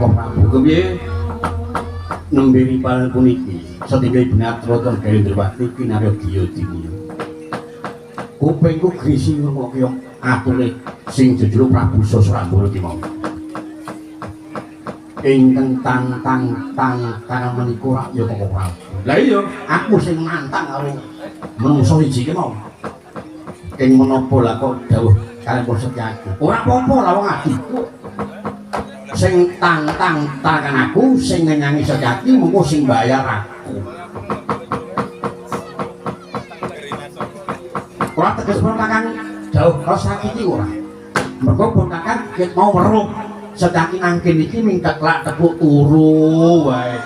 Koko Prabu kepiye nembe ripal puniki sedaya Benatra ten Gendrawati kinarya Diyodini. Kupingku grisi ngrungokke ature sing jejuluk Prabu Sasrambala ki mau. Ingkang tang menika rak ya Koko Prabu. Lah iya, aku sing nantang karo menungso siji ki mau. Ing menapa lah kok dawuh kalian Setyaki. Ora apa-apa lah wong adikku. Sing tantang aku, sing ngenyangi Setyaki mengko sing bayar aku. Ora teges pun Kakang dawuh kos sakiti ora. Mergo pun Kakang ket mau weruh Setyaki nang kene iki ming teklak tepuk turu wae.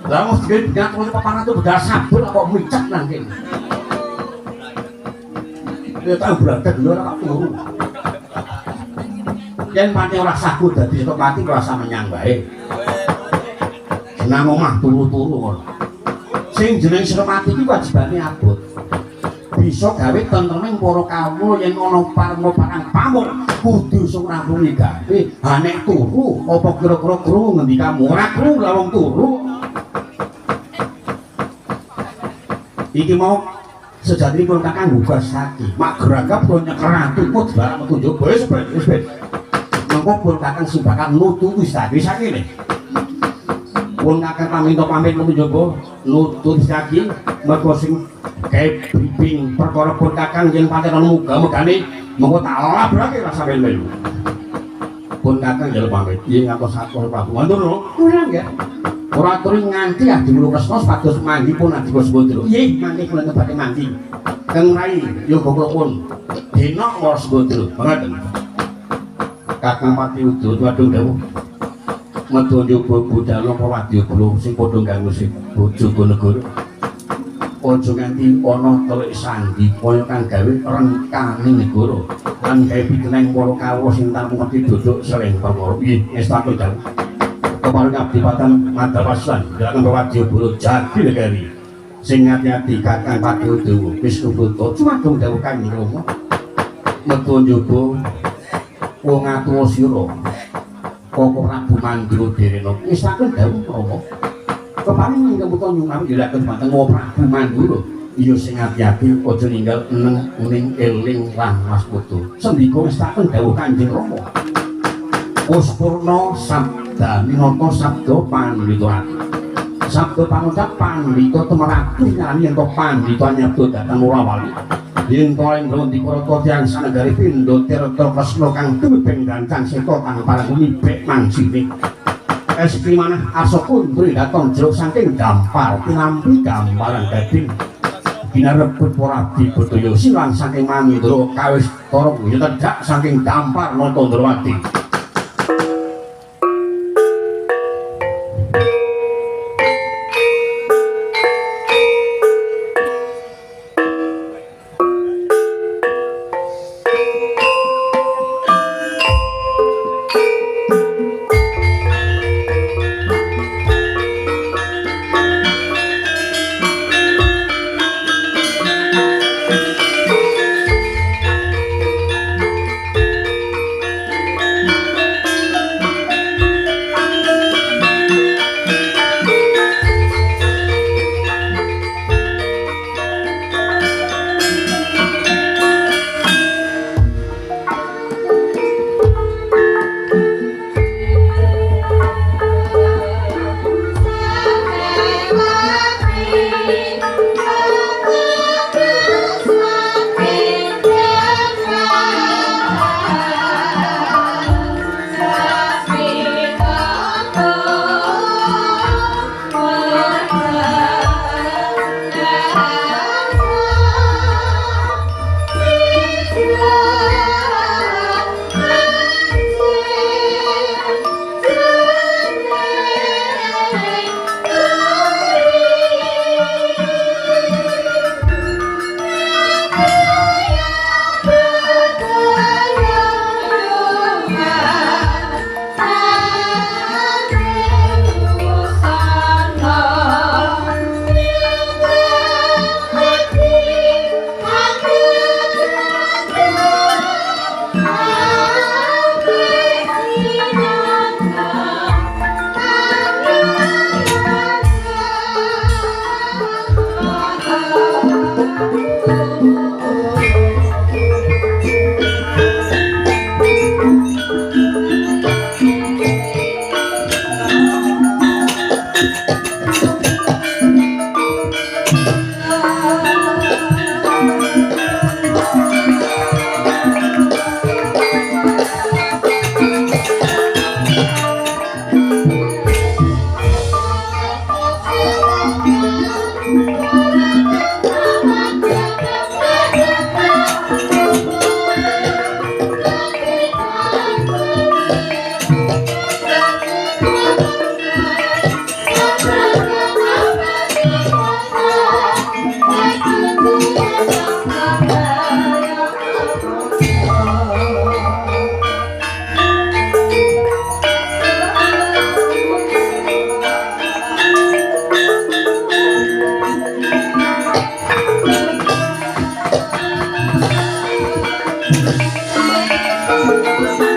Lah mesti gak terus paparan itu bedal sabun kok micak nang kene. Ya tak berangkat dulu ora turu. Yen pati ora saku dadi Setopati rasa menyang bae. Senang omah turu-turu ngono. Sing jeneng Setopati iki wajibane abot. Bisa gawe tentreming para kawula yen ana parang pamuk kudu sing rampungi gawe. Ha nek turu apa kira-kira krungu ngendi kamu ora krungu lah wong turu. Iki mau sejati pun Kakang buka saki mak geragap pun nyekeratu kok barang metu njaba wis mengko pun Kakang sing bakal nutu wis tadi sakene pun Kakang pamit metu njaba nutu saki mergo sing gawe briefing perkara pun Kakang yen pancen muga-mugane mengko tak labrake rasa melu pun Kakang njaluk pamit yen ngatos satu Prabu matur ora nggih. Ora turi nganti adi mulo Kresna sepados manggi pun adi Wasbandra. Nggih, mangke kula nebake manggi. Kang Rai yoga kula pun denok Wasbandra. Ngoten. Kakang Pati Udara wadon dawuh. Metu nyoba budal napa wadya kula sing padha ganggu sing Bojonegoro. Aja nganti ana telik sandi kaya kang gawe rengkane negara. Lan gawe piteneng para kawula sing tamung ngerti duduk sering perkara. Nggih, estaku dawuh. Kemarin Abdipatan Madawasan gerakan Wadya Bolo Jati Negari sing hati-hati Kakang Pati Udara wis kebutuh cuma dong dawuh Kanjeng Rama metu njaba wong atuwa sira Koko Prabu Mandura Derena wis saken dawuh Rama keparing ing kebutuh nyunawi dilaken dumateng Koko Prabu Mandura iya sing hati-hati aja ninggal ning eling lan waspada sendika wis saken dawuh Kanjeng Rama Puspurna sabda minangka sabda pandhita sabda pangucap pandhita temeratu nyani yen to pandhita nyabda dhateng Murawali yen to ing Ngrondikara tiyang sanegari pindha tirta Kresna kang tumebeng gancang seta kang paranguni bek mangsine esti manah asa kundri dateng jeruk saking dampar tinampi gamparan gading ginarebut para dibudaya silang saking Mandura kawis tara ya tegak saking dampar Nantandrawati. Thank